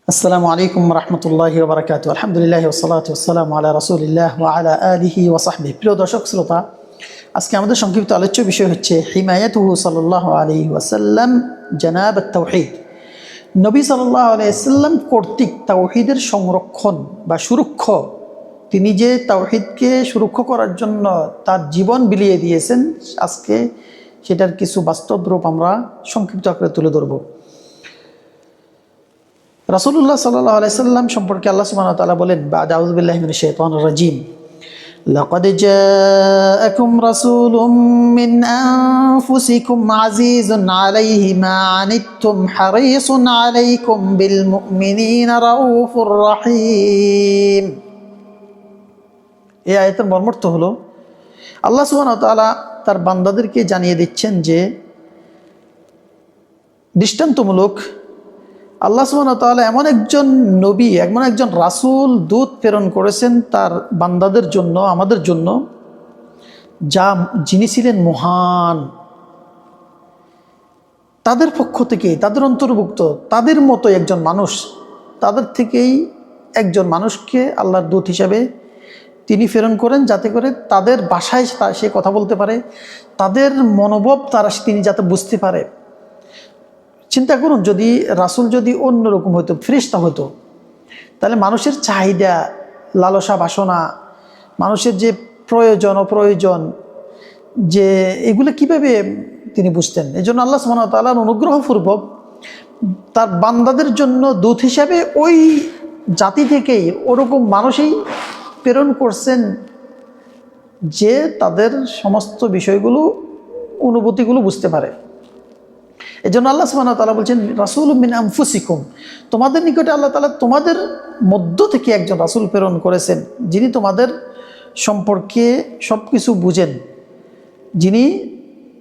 আসসালামু আলাইকুম রহমতুল্লাহি ওয়া বারাকাতুহু। আলহামদুলিল্লাহ ওয়াসসালাতু ওয়াসসালামু আলা রাসূলিল্লাহ ওয়া আলা আলিহি ওয়া সাহবিহি। প্রিয় দর্শক শ্রোতা, আজকে আমাদের সংক্ষিপ্ত আলোচ্য বিষয় হচ্ছে হিমায়াতুহু সাল্লাল্লাহু আলাইহি ওয়াসাল্লাম জানাব আত-তাওহীদ। নবী সাল্লাল্লাহু আলাইহি ওয়াসাল্লাম কর্তৃক তাওহীদের সংরক্ষণ বা সুরক্ষা, তিনি যে তাওহীদকে সুরক্ষা করার জন্য তার জীবন বিলিয়ে দিয়েছেন, আজকে সেটার কিছু বাস্তব রূপ আমরা সংক্ষিপ্ত আকারে তুলে ধরব। রাসূলুল্লাহ সাল্লাল্লাহু আলাইহি সাল্লাম সম্পর্কে আল্লাহ সুবহানাহু ওয়া তাআলা বলেন, বা'দা আউযু বিল্লাহি মিনাশ শাইতানির রাজীম, লাকাদ জাআকুম রাসূলুম মিন আনফুসিকুম আযীযুন আলাইহি মা আনিত্তুম হারীসুন আলাইকুম বিল মুমিনিনা রাউফুর রহিম। এই আয়াতের মর্মার্থ হলো, আল্লাহ সুবহানাহু ওয়া তাআলা তার বান্দাদেরকে জানিয়ে দিচ্ছেন যে দৃষ্টান্তমূলক আল্লাহ সুবহানাহু ওয়া তাআলা এমন একজন নবী, এমন একজন রাসূল, দূত প্রেরণ করেছেন তার বান্দাদের জন্য, আমাদের জন্য, যিনি ছিলেন মহান। তাদের পক্ষ থেকে, তাদের অন্তর্ভুক্ত, তাদের মতো একজন মানুষ, তাদের থেকেই একজন মানুষকে আল্লাহর দূত হিসাবে তিনি প্রেরণ করেন, যাতে করে তাদের ভাষায় সে কথা বলতে পারে, তাদের মনোভাব তিনি যাতে বুঝতে পারে। চিন্তা করুন, যদি রাসূল যদি অন্যরকম হতো, ফেরেশতা হতো, তাহলে মানুষের চাহিদা, লালসা, বাসনা, মানুষের যে প্রয়োজন অপ্রয়োজন, যে এগুলো কিভাবে তিনি বুঝতেন। এই জন্য আল্লাহ সুবহানাহু ওয়া তাআলার অনুগ্রহপূর্বক তার বান্দাদের জন্য দূত হিসাবে ওই জাতি থেকেই ওরকম মানুষই প্রেরণ করছেন, যে তাদের সমস্ত বিষয়গুলো, অনুভূতিগুলো বুঝতে পারে। এই জন্য আল্লাহ সুবহানাহু ওয়া তাআলা বলছেন, রাসূলুম মিন আনফুসিকুম, তোমাদের নিকটে আল্লাহ তাআলা তোমাদের মধ্য থেকে একজন রাসূল প্রেরণ করেছেন, যিনি তোমাদের সম্পর্কে সব কিছু বুঝেন, যিনি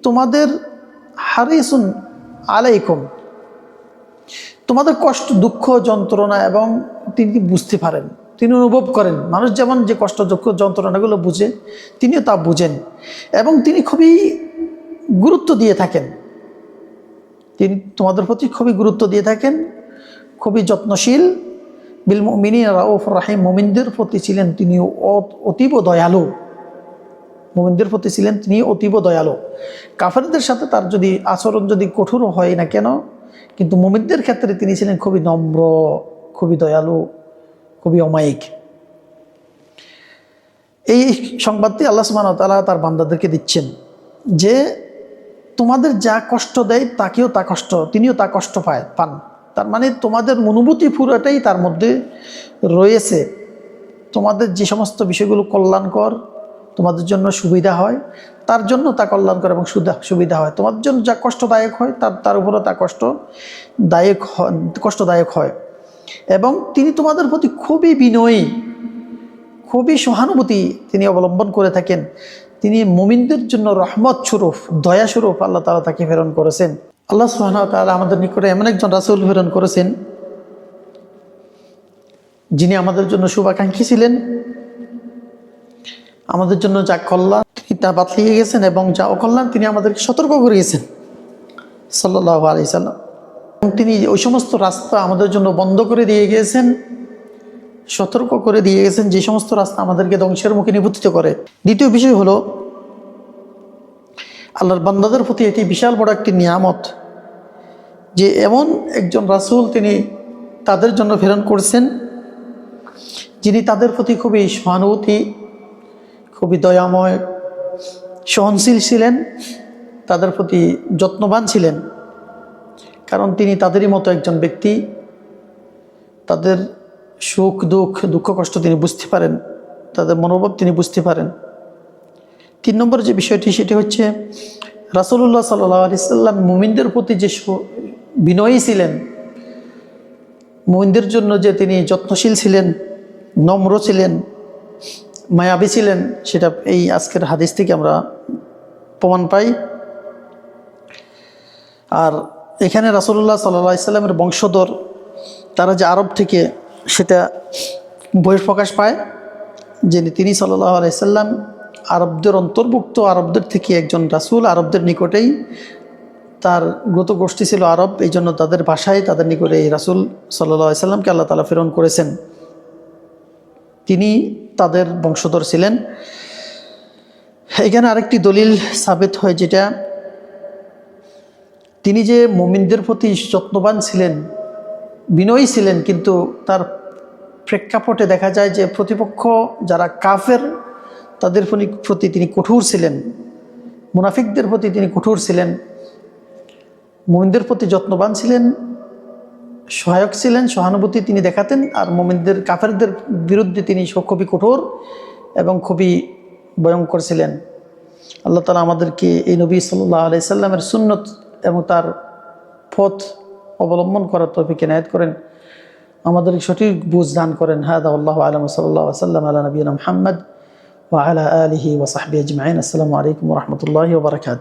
তোমাদের হারিসুন আলাইকুম, তোমাদের কষ্ট, দুঃখ, যন্ত্রণা এবং তিনি বুঝতে পারেন, তিনি অনুভব করেন। মানুষ যেমন যে কষ্ট, দুঃখ, যন্ত্রণাগুলো বুঝে, তিনিও তা বুঝেন এবং তিনি খুবই গুরুত্ব দিয়ে থাকেন। তিনি তোমাদের প্রতি খুবই গুরুত্ব দিয়ে থাকেন, খুবই যত্নশীল। বিল মুমিনিনা রাউফুর রহিম, মুমিনদের প্রতি ছিলেন তিনি অতীব দয়ালু। মুমিনদের প্রতি ছিলেন তিনি অতীব দয়ালু। কাফেরদের সাথে তার যদি আচরণ যদি কঠোর হয় না কেন, কিন্তু মুমিনদের ক্ষেত্রে তিনি ছিলেন খুবই নম্র, খুবই দয়ালু, খুবই অমায়িক। এই সংবাদটি আল্লাহ সুবহানাহু ওয়া তাআলা তার বান্দাদেরকে দিচ্ছেন যে তোমাদের যা কষ্ট দেয় তাকেও তা কষ্ট, তিনিও তা কষ্ট পান। তার মানে তোমাদের অনুভূতি পুরোটাই তার মধ্যে রয়েছে। তোমাদের যে সমস্ত বিষয়গুলো কল্যাণকর, তোমাদের জন্য সুবিধা হয়, তার জন্য তা কল্যাণকর এবং সুবিধা হয়। তোমাদের জন্য যা কষ্টদায়ক হয়, তার উপরও তা কষ্টদায়ক হয়। এবং তিনি তোমাদের প্রতি খুবই বিনয়ী, খুবই সহানুভূতি তিনি অবলম্বন করে থাকেন। তিনি মুমিনদের জন্য রহমত স্বরূপ, দয়া স্বরূপ আল্লাহ তাআলা তাকে প্রেরণ করেছেন। আল্লাহ সুবহানাহু ওয়া তাআলা আমাদের নিকটে এমন একজন রাসূল প্রেরণ করেছেন, যিনি আমাদের জন্য শুভাকাঙ্ক্ষী ছিলেন। আমাদের জন্য যা কল্যাণ তিনি তা বাতলিয়ে গেছেন এবং যা অকল্যাণ তিনি আমাদেরকে সতর্ক করে গেছেন সাল্লাল্লাহু আলাইহি সাল্লাম। এবং তিনি ওই সমস্ত রাস্তা আমাদের জন্য বন্ধ করে দিয়ে গিয়েছেন, সতর্ক করে দিয়ে গেছেন, যে সমস্ত রাস্তা আমাদেরকে ধ্বংসের মুখে নিবর্তিত করে। দ্বিতীয় বিষয় হলো, আল্লাহর বান্দাদের প্রতি এটি বিশাল বড় একটি নিয়ামত যে এমন একজন রাসূল তিনি তাদের জন্য প্রেরণ করছেন, যিনি তাদের প্রতি খুবই সহানুভূতি, খুবই দয়াময়, সহনশীল ছিলেন, তাদের প্রতি যত্নবান ছিলেন। কারণ তিনি তাদেরই মতো একজন ব্যক্তি, তাদের সুখ দুঃখ, দুঃখ কষ্ট তিনি বুঝতে পারেন, তাদের মনোভাব তিনি বুঝতে পারেন। 3 নম্বর যে বিষয়টি, সেটি হচ্ছে রাসূলুল্লাহ সাল্লাল্লাহু আলাইহি সাল্লাম মুমিনদের প্রতি যে বিনয়ী ছিলেন, মুমিনদের জন্য যে তিনি যত্নশীল ছিলেন, নম্র ছিলেন, মায়াবী ছিলেন, সেটা এই আজকের হাদিস থেকে আমরা প্রমাণ পাই। আর এখানে রাসূলুল্লাহ সাল্লাল্লাহু আলাইহি সাল্লামের বংশধর, তারা যে আরব থেকে, সেটা বহিঃপ্রকাশ পায় যে তিনি সাল্লাল্লাহু আলাইহি সাল্লাম আরবদের অন্তর্ভুক্ত, আরবদের থেকে একজন রাসূল, আরবদের নিকটেই তার গ্রত গোষ্ঠী ছিল আরব, এই জন্য তাদের ভাষায় তাদের নিকটে এই রাসূল সাল্লাল্লাহু আলাইহি সাল্লামকে আল্লাহ তাআলা প্রেরণ করেছেন। তিনি তাদের বংশধর ছিলেন। এখানে আরেকটি দলিল সাবিত হয়, যেটা তিনি যে মুমিনদের প্রতি যত্নবান ছিলেন, বিনয়ী ছিলেন, কিন্তু তার প্রেক্ষাপটে দেখা যায় যে প্রতিপক্ষ যারা কাফের তাদের প্রতি তিনি কঠোর ছিলেন, মুনাফিকদের প্রতি তিনি কঠোর ছিলেন। মুমিনদের প্রতি যত্নবান ছিলেন, সহায়ক ছিলেন, সহানুভূতি তিনি দেখাতেন, আর মুমিনদের কাফেরদের বিরুদ্ধে তিনি খুবই কঠোর এবং খুবই ভয়ঙ্কর ছিলেন। আল্লাহ তাআলা আমাদেরকে এই নবী সাল্লাল্লাহু আলাইহি সাল্লামের সুন্নত এবং তার পথ অবলম্বন করার তৌফিক ইনায়াত করেন, আমাদের সঠিক বুঝ দান করেন। হাদা আল্লাহু আ'লাম, সাল্লাল্লাহু আলাইহি ওয়াসাল্লাম আলা নবিয়িনা মুহাম্মদ ওয়া আলা আলিহি ওয়া সাহবিহি আজমাইন। আসসালামু আলাইকুম ওয়া রাহমাতুল্লাহি ওয়া বারাকাতুহু।